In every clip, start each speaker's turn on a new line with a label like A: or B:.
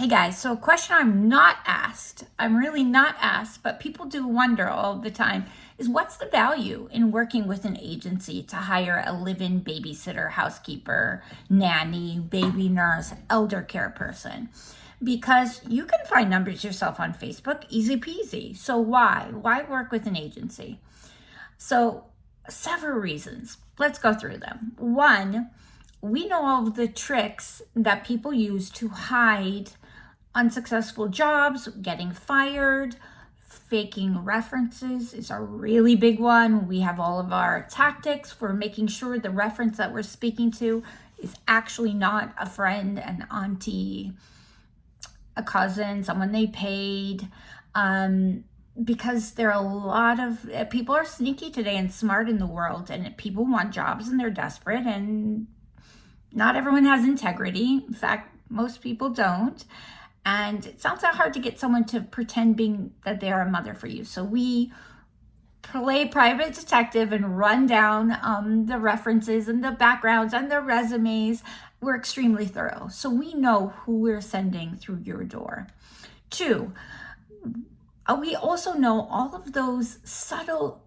A: Hey guys, so a question I'm not asked, I'm really not asked, but people do wonder all the time is what's the value in working with an agency to hire a live-in babysitter, housekeeper, nanny, baby nurse, elder care person? Because you can find numbers yourself on Facebook, easy peasy. So why? Why work with an agency? So several reasons. Let's go through them. One, we know all of the tricks that people use to hide unsuccessful jobs, getting fired, faking references is a really big one. We have all of our tactics for making sure the reference that we're speaking to is actually not a friend, an auntie, a cousin, someone they paid. Because there are a lot of people are sneaky today and smart in the world, and people want jobs and they're desperate, and not everyone has integrity. In fact, most people don't. And it's not that hard to get someone to pretend that they are a mother for you. So we play private detective and run down the references and the backgrounds and the resumes. We're extremely thorough. So we know who we're sending through your door. Two, we also know all of those subtle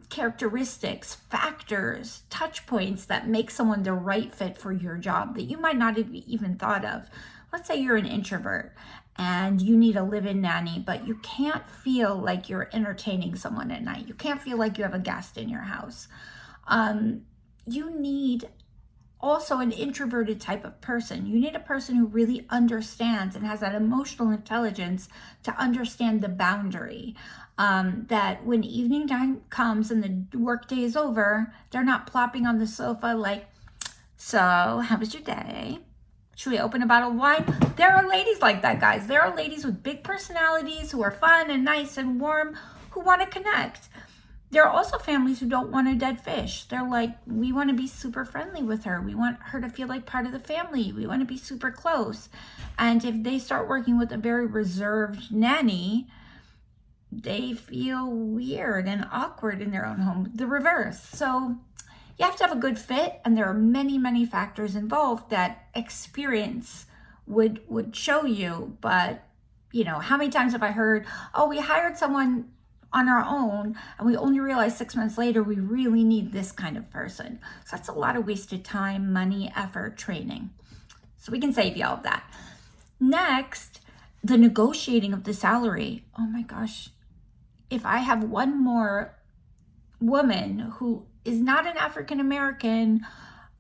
A: characteristics, factors, touch points that make someone the right fit for your job that you might not have even thought of. Let's say you're an introvert and you need a live-in nanny, but you can't feel like you're entertaining someone at night. You can't feel like you have a guest in your house. You need also an introverted type of person. You need a person who really understands and has that emotional intelligence to understand the boundary. That when evening time comes and the workday is over, they're not plopping on the sofa like, so how was your day? Should we open a bottle of wine? There are ladies like that, guys. There are ladies with big personalities who are fun and nice and warm who want to connect. There are also families who don't want a dead fish. They're like, we want to be super friendly with her. We want her to feel like part of the family. We want to be super close. And if they start working with a very reserved nanny, they feel weird and awkward in their own home. The reverse. So you have to have a good fit, and there are many, many factors involved that experience would show you. But, how many times have I heard, oh, we hired someone on our own, and we only realized 6 months later we really need this kind of person. So that's a lot of wasted time, money, effort, training. So we can save you all of that. Next, the negotiating of the salary. Oh my gosh. If I have one more woman who is not an African American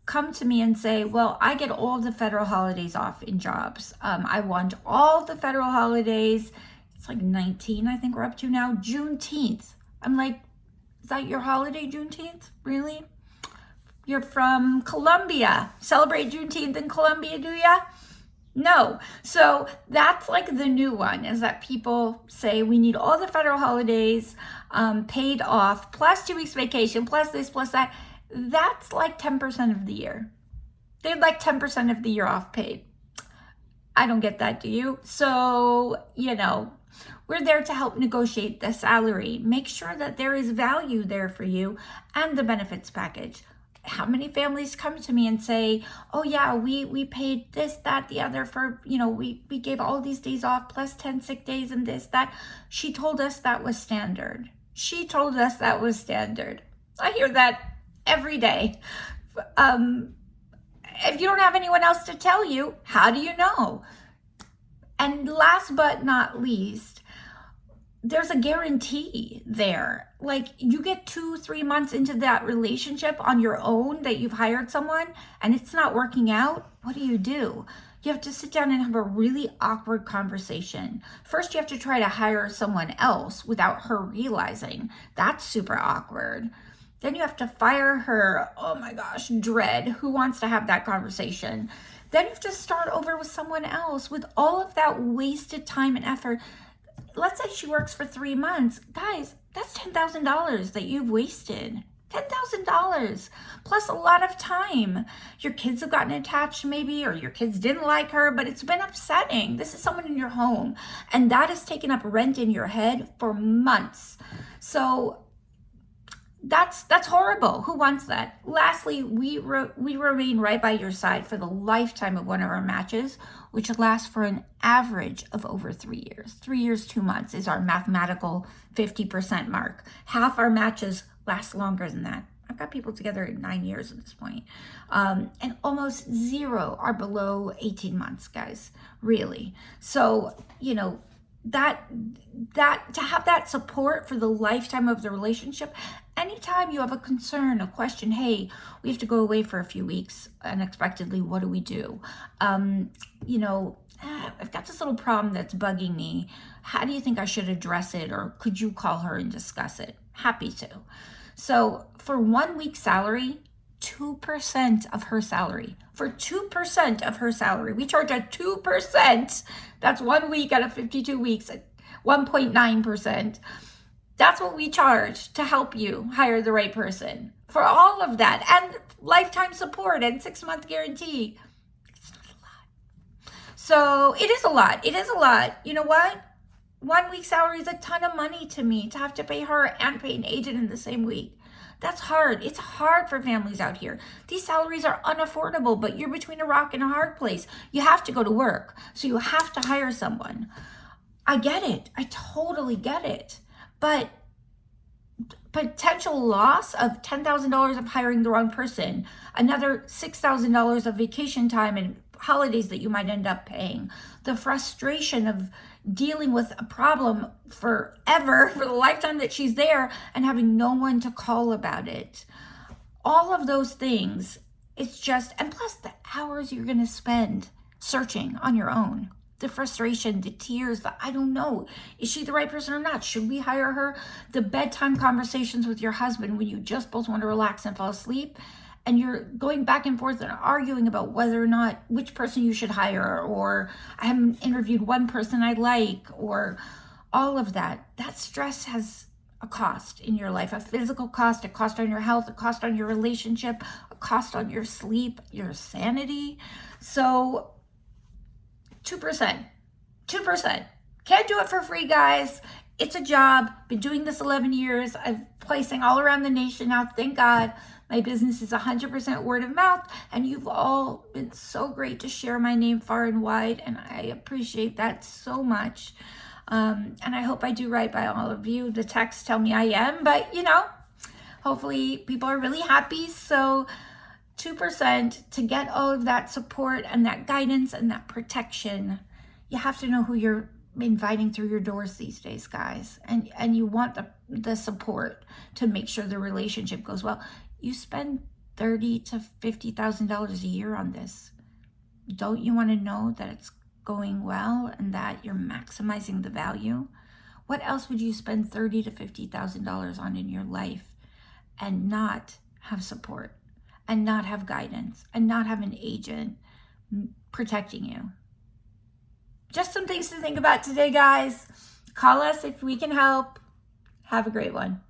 A: come to me and say, well, I get all the federal holidays off in jobs. I want all the federal holidays. It's like 19, I think we're up to now. Juneteenth. I'm like, is that your holiday, Juneteenth? Really? You're from Colombia. Celebrate Juneteenth in Colombia, do ya? No. So that's like the new one, is that people say we need all the federal holidays paid off, plus 2 weeks vacation, plus this, plus that. That's like 10% of the year. They'd like 10% of the year off paid. I don't get that, do you? So, we're there to help negotiate the salary. Make sure that there is value there for you and the benefits package. How many families come to me and say, oh yeah, we paid this, that, the other for, we gave all these days off plus 10 sick days and this, that. She told us that was standard. She told us that was standard. I hear that every day. If you don't have anyone else to tell you, how do you know? And last but not least, there's a guarantee there. Like, you get 2-3 months into that relationship on your own that you've hired someone and it's not working out. What do? You have to sit down and have a really awkward conversation. First, you have to try to hire someone else without her realizing. That's super awkward. Then you have to fire her. Oh my gosh, dread. Who wants to have that conversation? Then you have to start over with someone else with all of that wasted time and effort. Let's say she works for 3 months. Guys, that's $10,000 that you've wasted. $10,000 plus a lot of time. Your kids have gotten attached maybe, or your kids didn't like her, but it's been upsetting. This is someone in your home, and that has taken up rent in your head for months. So That's horrible. Who wants that? Lastly, we remain right by your side for the lifetime of one of our matches, which lasts for an average of over 3 years. 3 years, 2 months is our mathematical 50% mark. Half our matches last longer than that. I've got people together in 9 years at this point. And almost zero are below 18 months, guys, really. So, that to have that support for the lifetime of the relationship. Anytime you have a concern, a question, hey, we have to go away for a few weeks unexpectedly, what do we do? I've got this little problem that's bugging me. How do you think I should address it? Or could you call her and discuss it? Happy to. So for 1 week's salary, 2% of her salary. For 2% of her salary, we charge at 2%. That's 1 week out of 52 weeks at 1.9%. That's what we charge to help you hire the right person. For all of that, and lifetime support and 6-month guarantee. It's not a lot. So it is a lot. It is a lot. You know what? 1 week's salary is a ton of money to me to have to pay her and pay an agent in the same week. That's hard. It's hard for families out here. These salaries are unaffordable, but you're between a rock and a hard place. You have to go to work, so you have to hire someone. I get it. I totally get it. But potential loss of $10,000 of hiring the wrong person, another $6,000 of vacation time and holidays that you might end up paying, the frustration of dealing with a problem forever, for the lifetime that she's there, and having no one to call about it. All of those things, it's just, and plus the hours you're going to spend searching on your own. The frustration, the tears, I don't know. Is she the right person or not? Should we hire her? The bedtime conversations with your husband when you just both want to relax and fall asleep, and you're going back and forth and arguing about whether or not which person you should hire, or I haven't interviewed one person I like, or all of that. That stress has a cost in your life, a physical cost, a cost on your health, a cost on your relationship, a cost on your sleep, your sanity. So 2%. Can't do it for free, guys. It's a job. Been doing this 11 years. I'm placing all around the nation now. Thank God. My business is 100% word of mouth, and you've all been so great to share my name far and wide, and I appreciate that so much. And I hope I do right by all of you. The texts tell me I am, but hopefully people are really happy. So 2% to get all of that support and that guidance and that protection. You have to know who you're inviting through your doors these days, guys. And you want the support to make sure the relationship goes well. You spend $30,000 to $50,000 a year on this. Don't you want to know that it's going well and that you're maximizing the value? What else would you spend $30,000 to $50,000 on in your life and not have support, and not have guidance, and not have an agent protecting you? Just some things to think about today, guys. Call us if we can help. Have a great one.